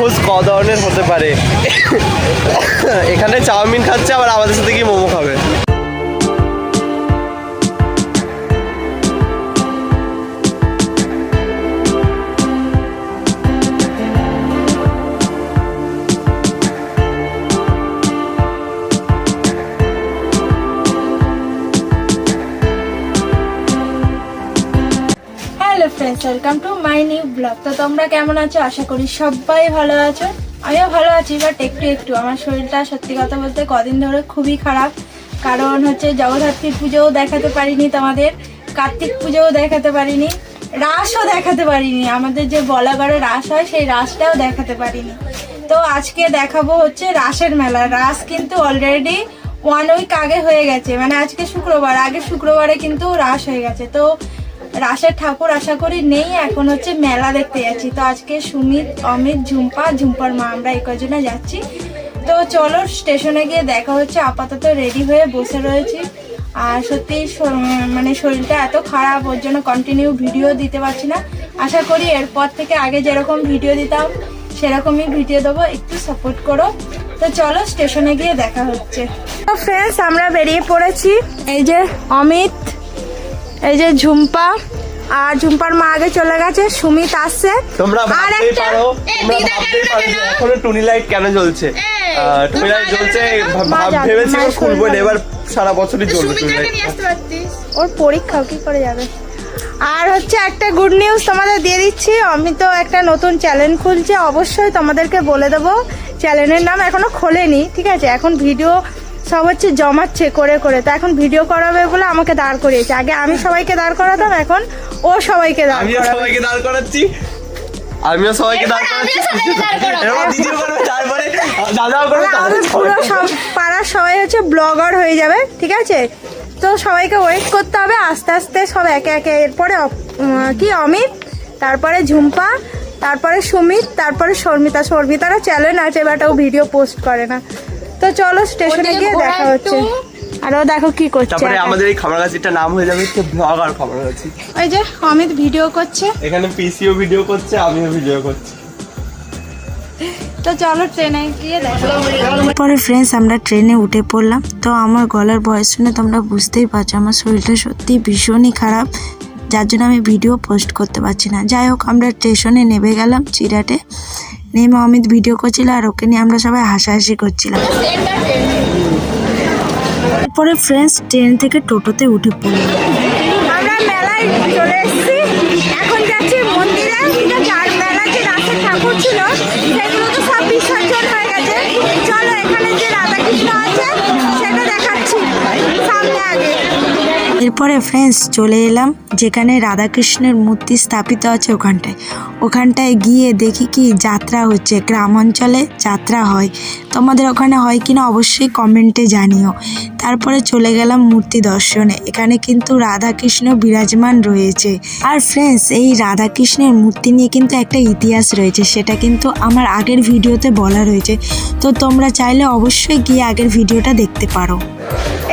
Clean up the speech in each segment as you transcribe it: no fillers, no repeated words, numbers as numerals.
মোমোস ক ধরনের হতে পারে। এখানে চাউমিন খাচ্ছে, আবার আমাদের সাথে গিয়ে মোমো খাবে। Hello friends, welcome to my new blog. তো তোমরা কেমন আছো? আশা করি সবাই ভালো আছো। আমিও ভালো আছি, বাট একটু আমার শরীরটা সত্যি কথা বলতে কদিন ধরে খুবই খারাপ। কারণ হচ্ছে জগদ্ধাত্রী পুজোও দেখাতে পারিনি তোমাদের, কার্তিক পুজোও দেখাতে পারিনি, রাসও দেখাতে পারিনি। আমাদের যে বলাগড়ে রাস হয় সেই রাসটাও দেখাতে পারিনি। তো আজকে দেখাবো হচ্ছে রাসের মেলা। রাস কিন্তু অলরেডি 1 উইক আগে হয়ে গেছে, মানে আজকে শুক্রবার, আগের শুক্রবারে কিন্তু রাস হয়ে গেছে। তো রাসের ঠাকুর আশা করি নেই, এখন হচ্ছে মেলা দেখতে যাচ্ছি। তো আজকে সুমিত, অমিত, ঝুম্পার মা, আমরা এই কজনে যাচ্ছি। তো চলো স্টেশনে গিয়ে দেখা হচ্ছে। আপাতত রেডি হয়ে বসে রয়েছি। আর সত্যি মানে শরীরটা এত খারাপ, ওর জন্য কন্টিনিউ ভিডিও দিতে পারছি না। আশা করি এরপর থেকে আগে যেরকম ভিডিও দিতাম সেরকমই ভিডিও দেবো, একটু সাপোর্ট করো। তো চলো স্টেশনে গিয়ে দেখা হচ্ছে। তো ফ্রেন্ডস, আমরা বেরিয়ে পড়েছি। এই যে অমিত, এই যে ঝুম্পা, আর ঝুম্পার মা আগে চলে গেছে, সুমিত আসছে। তোমরা ভাবতেই পারো যে এখনো টুনি লাইট কেন জ্বলছে। টুনি লাইট জ্বলছে, ভেবেছি খুলবো না, এবার সারা বছরই জ্বলবে টুনি লাইট। ওর পরীক্ষা কি করে যাবে। আর হচ্ছে একটা গুড নিউজ তোমাদের দিয়ে দিচ্ছি, আমি তো একটা নতুন চ্যানেল খুলছে, অবশ্যই তোমাদেরকে বলে দেবো। চ্যানেলের নাম এখনো খোলেনি, ঠিক আছে? এখন ভিডিও সব হচ্ছে জমাচ্ছে করে করে, তো এখন ভিডিও করাবে বলে আমাকে দাঁড় করিয়েছে। আগে আমি সবাইকে দাঁড় করাতাম, এখন ও সবাইকে দাঁড় আমিও সবাইকে দাঁড় করাচ্ছি। পুরো সব পাড়ার সবাই হচ্ছে ব্লগার হয়ে যাবে, ঠিক আছে? তো সবাইকে ওয়েট করতে হবে, আস্তে আস্তে সব একে একে। এরপরে কি অমিত, তারপরে ঝুম্পা, তারপরে সুমিত, তারপরে শর্মিতারও চ্যানেল আছে, বাট ও ভিডিও পোস্ট করে না। তো চলো স্টেশনে গিয়ে দেখা হচ্ছে। আর ও দেখো কি করছে। তারপরে আমাদের এই খামারগাছিটার নাম হয়ে যাবে হচ্ছে ব্লগার খামারগাছি। ওই যে অমিত ভিডিও করছে, এখানে পিসিও ভিডিও করছে, আমিও ভিডিও করছি। তো চলো ট্রেনে গিয়ে দেখা। পরে ফ্রেন্ডস আমরা ট্রেনে উঠে পড়লাম। তো আমার গলার ভয়েস শুনে তোমরা বুঝতেই পারছো আমার শরীরটা সত্যি ভীষণই খারাপ, যার জন্য আমি ভিডিও পোস্ট করতে পারছি না। যাই হোক, আমরা স্টেশনে নেমে গেলাম চিরাটে। নেমে অমিত ভিডিও করছিল, আর ওকে নিয়ে আমরা সবাই হাসাহাসি করছিলাম। এরপরে ফ্রেন্ডস ট্রেন থেকে টোটোতে উঠে পড়লাম। আমরা মেলায় চলে এসেছি, এখন যাচ্ছি মন্দিরে, ঠিক আছে? আর মেলায় যে রাসের ঠাকুর ছিল সেগুলো তো সব বিসর্জন হয়ে গেছে। চলো এখানে যে রাধাকৃষ্ণ আছে সেটা দেখাচ্ছি সামনে আগে। এরপরে ফ্রেন্ডস চলে এলাম যেখানে রাধাকৃষ্ণের মূর্তি স্থাপিত আছে, ওখানটায় গিয়ে দেখি কি যাত্রা হচ্ছে। গ্রাম অঞ্চলে যাত্রা হয়, তোমাদের ওখানে হয় কিনা অবশ্যই কমেন্টে জানিও। তারপরে চলে গেলাম মূর্তি দর্শনে। এখানে কিন্তু রাধাকৃষ্ণ বিরাজমান রয়েছে। আর ফ্রেন্ডস, এই রাধাকৃষ্ণের মূর্তি নিয়ে কিন্তু একটা ইতিহাস রয়েছে, সেটা কিন্তু আমার আগের ভিডিওতে বলা রয়েছে। তো তোমরা চাইলে অবশ্যই গিয়ে আগের ভিডিওটা দেখতে পারো।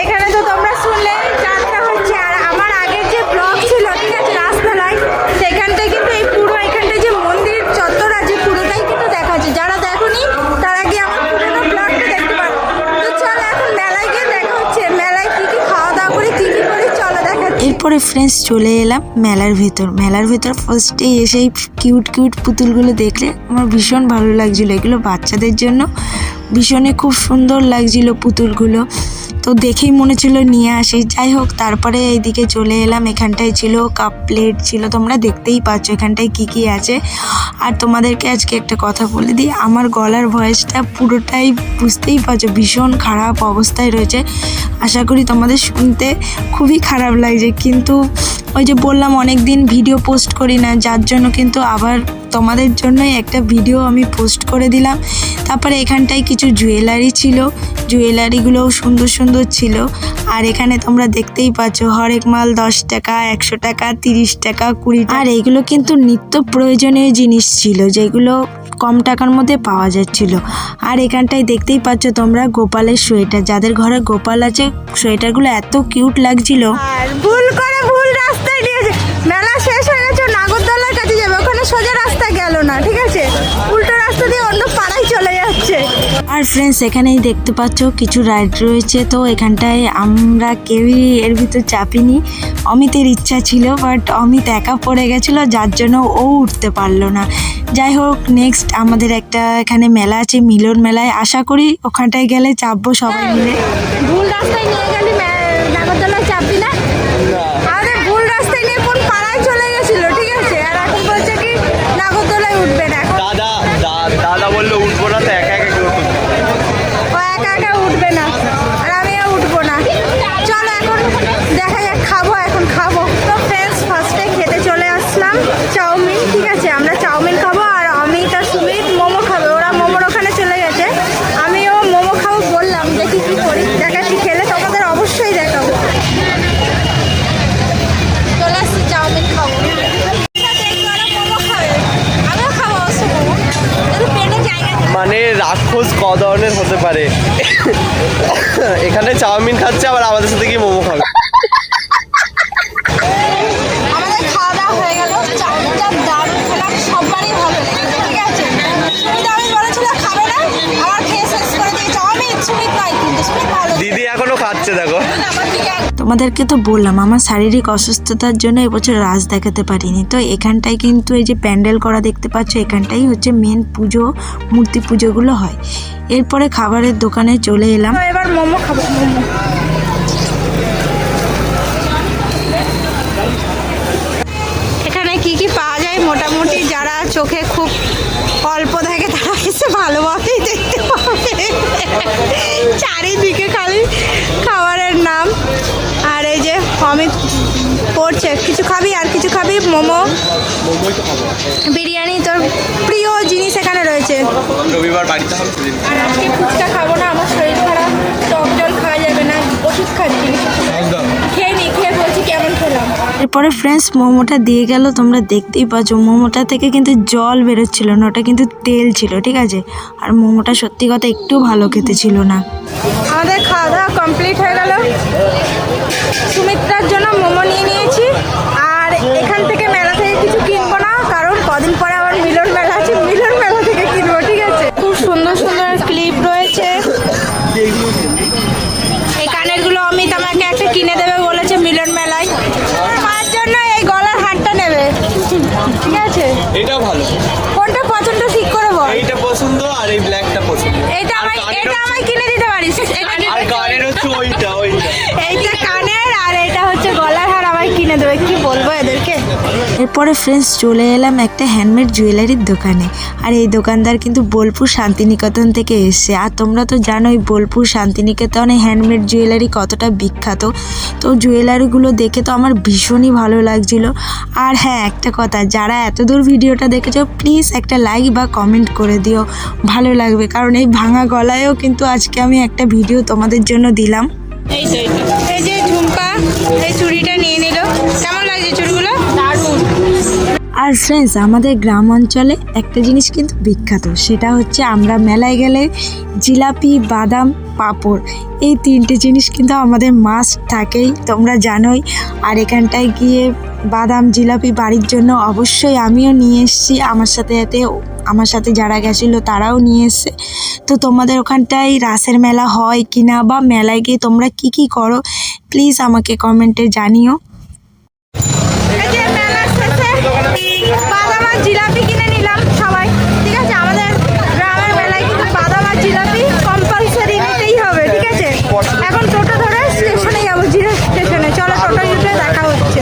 এখানে তো তোমরা শুনলে যাত্রা হচ্ছে। আর আমার আগের যে ব্লগ ছিল, ঠিক আছে, রাসমেলায়, সেখানটায় কিন্তু এই পুরো এখানটায় যে মন্দির চত্বর আছে পুরোটাই কিন্তু দেখাচ্ছে। যারা দেখোনি তারা গিয়ে আমার পুরোনো ব্লগটা দেখতে পারো। তো চলো এখন মেলায় গিয়ে দেখা হচ্ছে। মেলায় কি কি খাওয়া দাওয়া করি, কি কি করি, চলো দেখাচ্ছি। এরপরে ফ্রেন্ডস চলে এলাম মেলার ভেতর। ফার্স্টে এসে এই কিউট পুতুলগুলো দেখলে আমার ভীষণ ভালো লাগছিল। এগুলো বাচ্চাদের জন্য ভীষণই খুব সুন্দর লাগছিল পুতুলগুলো, তো দেখেই মনে ছিল নিয়ে আসি। যাই হোক, তারপরে এইদিকে চলে এলাম। এখানটায় ছিল কাপ প্লেট ছিল, তোমরা দেখতেই পাচ্ছ এখানটায় কি আছে। আর তোমাদেরকে আজকে একটা কথা বলে দিই, আমার গলার ভয়েসটা পুরোটাই বুঝতেই পারছো ভীষণ খারাপ অবস্থায় রয়েছে। আশা করি তোমাদের শুনতে খুবই খারাপ লাগছে, কিন্তু ওই যে বললাম অনেক দিন ভিডিও পোস্ট করি না, যার জন্য কিন্তু আবার তোমাদের জন্যই একটা ভিডিও আমি পোস্ট করে দিলাম। তারপরে এখানটায় কিছু জুয়েলারি ছিল, জুয়েলারিগুলোও সুন্দর ছিল। আর এখানে তোমরা দেখতেই পাচ্ছ হরেক মাল 10 টাকা, 100 টাকা, 30 টাকা, 20 টাকা। আর এইগুলো কিন্তু নিত্য প্রয়োজনীয় জিনিস ছিল, যেগুলো কম টাকার মধ্যে পাওয়া যাচ্ছিল। আর এখানটায় দেখতেই পাচ্ছ তোমরা গোপালের সোয়েটার, যাদের ঘরে গোপাল আছে সোয়েটারগুলো এত কিউট লাগছিল। আর ভুল রাস্তায় নিয়েছে। মেলা শেষ হয়ে গেছে, নাগরদোলার কাছে যাবে, ওখানে সোজা রাস্তা গেল না, ঠিক আছে? উল্টো রাস্তা দিয়ে অন্য ফ্রেন্ডস এখানেই দেখতে পাচ্ছ কিছু রাইড রয়েছে, তো এখানটায় আমরা কেউই এর ভিতর চাপিনি। অমিতের ইচ্ছা ছিল বাট অমিত একা পড়ে গেছিলো, যার জন্য ও উঠতে পারলো না। যাই হোক, নেক্সট আমাদের একটা এখানে মেলা আছে, মিলন মেলায়। আশা করি ওখানটায় গেলে চাপবো সবাই মিলে। ভুল রাস্তায় নিয়ে গেলি, নাগরদোলায় চাপবি না। আমাদের ভুল রাস্তায় নিয়ে কোন পাড়ায় চলে গেছিল, ঠিক আছে, আর এখন বলছে কি নাগরদোলায় উঠবে না। এখন দাদা বললো উঠবো না, তো একা একা কেউ উঠবে। ও একা একা উঠবে না, আর আমিও উঠবো না। চলো এখন দেখা যাক, এখন খাবো। তো ফ্রেন্ডস ফার্স্টে খেতে চলে আসলাম চাউমিন, ঠিক আছে, আমরা চাউমিন খাবো। আর অমিত আর সুমিত মোমো খাবে, ওরা মোমোর ওখানে চলে গেছে। আমিও মোমো খাবো বললাম, দেখি কি করি, দেখাচ্ছি খেলে তোমাদের অবশ্যই দেখাবো। চলে আসছি চাউমিন খাবো, মোমো খাবে, আমিও খাবো অবশ্য মোমো, কিন্তু পেটে জায়গা নেই। মানে রাক্ষস ক ধরনের হতে পারে, এখানে চাউমিন খাচ্ছে আবার আমাদের সাথে কি মোমো খাবে। আমাদের খাওয়া দাওয়া হয়ে গেল, চাউমিনটা দারুণ খেলাম, সবারই ভালো লেগেছে, ঠিক আছে। সুমিত আমি বলেছিল খাবে না, আমার খেয়ে শেষ করে দিয়েছে। আমি সুমিত নয় কিন্তু, সুমিত ভালো। দিদি এখনো খাচ্ছে দেখো। আমার থেকে তোমাদেরকে তো বললাম আমার শারীরিক অসুস্থতার জন্য এবছর রাজ দেখাতে পারিনি। তো এখানটায় কিন্তু এই যে প্যান্ডেল করা দেখতে পাচ্ছ, এখানটাই হচ্ছে মেন পুজো, মূর্তি পুজোগুলো হয়। এরপরে খাবারের দোকানে চলে এলাম। এবার মোমো খাবো, মোমো। এখানে কি কি পাওয়া যায় মোটামুটি যারা চোখে খুব অল্প থাকে তারা এসে ভালোভাবেই দেখতে পাবে। চারিদিকে খালি খাবারের নাম। আর এই যে অমিত পড়ছে, কিছু খাবি আর কিছু খাবি? মোমো, বিরিয়ানি, তোর প্রিয় জিনিস এখানে রয়েছে। রবিবার বাড়িতে হবে। আর আজকে ফুচকা খাবো না, আমার শরীর খারাপ, টক জল খাওয়া যাবে না, ওষুধ খাচ্ছি। খেয়ে নি, খেয়ে বলছি কেমন খেলাম। এরপরে ফ্রেন্ডস মোমোটা দিয়ে গেল, তোমরা দেখতেই পাচ্ছ মোমোটা থেকে কিন্তু জল বেরোচ্ছিল না, ওটা কিন্তু তেল ছিল, ঠিক আছে। আর মোমোটা সত্যি কথা একটু ভালো খেতে ছিল না। আমাদের খাওয়া দাওয়া কমপ্লিট হয়ে গেল। সুমিত্রার জন্য মোমো নিয়ে নিয়েছি। আর এখান থেকে মেলা থেকে কিছু কিনবো না, কারণ কদিন পরে আবার মিলন মেলা আছে, মিলন মেলা থেকে কিনবো, ঠিক আছে। খুব সুন্দর সুন্দর ক্লিপ রয়েছে। এই কানেরগুলো অমিত আমাকে একটা কিনে দেবে বলেছে মিলন মেলায়। মার জন্য এই গলার হারটা নেবে, ঠিক আছে। এটাও ভালো। কোনটা পছন্দ ঠিক করে বল। এইটা পছন্দ আর এই ব্ল্যাকটা পছন্দ। এটা আমায় কিনে দিতে পারিস। আর কানের হচ্ছে ওইটা। এইটা কানের আর এটা হচ্ছে গলার হার, আমায় কিনে দেবে। কি বলবো এদেরকে। এরপরে ফ্রেন্ডস চলে এলাম একটা হ্যান্ডমেড জুয়েলারির দোকানে। আর এই দোকানদার কিন্তু বোলপুর শান্তিনিকেতন থেকে এসছে। আর তোমরা তো জানোই বোলপুর শান্তিনিকেতনে হ্যান্ডমেড জুয়েলারি কতটা বিখ্যাত। তো জুয়েলারিগুলো দেখে তো আমার ভীষণই ভালো লাগছিল। আর হ্যাঁ, একটা কথা, যারা এতদূর ভিডিওটা দেখেছো প্লিজ একটা লাইক বা কমেন্ট করে দিও, ভালো লাগবে। কারণ এই ভাঙা গলায়ও কিন্তু আজকে আমি একটা ভিডিও তোমাদের জন্য দিলাম। এই যে ঝুমকা, এই চুড়িটা নিয়ে নিল। কেমন লাগছে চুড়িগুলো? দারুণ। আর ফ্রেন্ডস আমাদের গ্রাম অঞ্চলে একটা জিনিস কিন্তু বিখ্যাত, সেটা হচ্ছে আমরা মেলায় গেলে জিলাপি, বাদাম, পাঁপড়, এই তিনটে জিনিস কিন্তু আমাদের মাস্ট থাকেই, তোমরা জানোই। আর এখানটায় গিয়ে বাদাম, জিলাপি বাড়ির জন্য অবশ্যই আমিও নিয়ে এসেছি, আমার সাথে যারা গেছিলো তারাও নিয়ে এসছে। তো তোমাদের ওখানটায় রাসের মেলা হয় কিনা, বা মেলায় গিয়ে তোমরা কি কি করো প্লিজ আমাকে কমেন্টে জানিও। বাদাম আর জিলাপি কিনে নিলাম সবাই, ঠিক আছে। আমাদের গ্রামের মেলায় কিন্তু বাদাম আর জিলাপি কম্পালসারি নিতেই হবে, ঠিক আছে। এখন টোটো ধরে স্টেশনে যাবো, জিরা স্টেশনে। চলো টোটো উঠে দেখা হচ্ছে।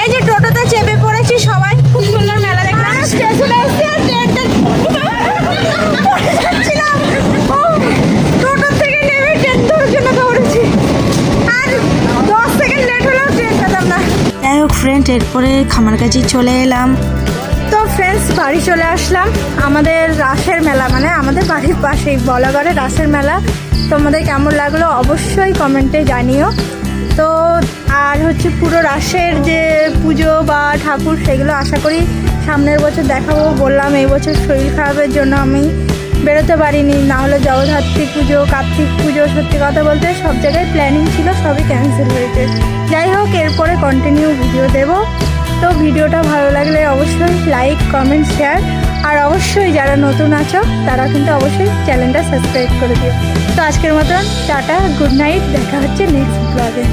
এই যে টোটোতে চেপে পড়েছি সবাই, খুব সুন্দর মেলা দেখলাম। স্টেশনে এসে টোটো থেকে নেমে ট্রেন ধরার জন্য দৌড়েছি। আর 10 সেকেন্ড লেট হলেও ট্রেন পেতাম না। যাই হোক ফ্রেন্ড, এরপরে খামারগাছি চলে এলাম। তো ফ্রেন্ডস বাড়ি চলে আসলাম। আমাদের রাসের মেলা, মানে আমাদের বাড়ির পাশেই বলাগড়ে রাসের মেলা। তোমাদের কেমন লাগলো অবশ্যই কমেন্টে জানিও। তো আর হচ্ছে পুরো রাসের যে পুজো বা ঠাকুর, সেগুলো আশা করি সামনের বছর দেখাবো। বললাম এই বছর শরীর খারাপের জন্য আমি বেরোতে পারিনি, না হলে জগদ্ধাত্রী পুজো, কার্তিক পুজো, সত্যি কথা বলতে সব জায়গায় প্ল্যানিং ছিল, সবই ক্যান্সেল হয়েছে। যাই হোক, এরপরে কন্টিনিউ ভিডিও দেব। তো ভিডিওটা ভালো লাগলে অবশ্যই লাইক, কমেন্ট, শেয়ার আর অবশ্যই যারা নতুন আছো তারা কিন্তু অবশ্যই চ্যানেলটা সাবস্ক্রাইব করে দিও। তো আজকের মতন টাটা, গুড নাইট, দেখা হচ্ছে নেক্সট ব্লগে।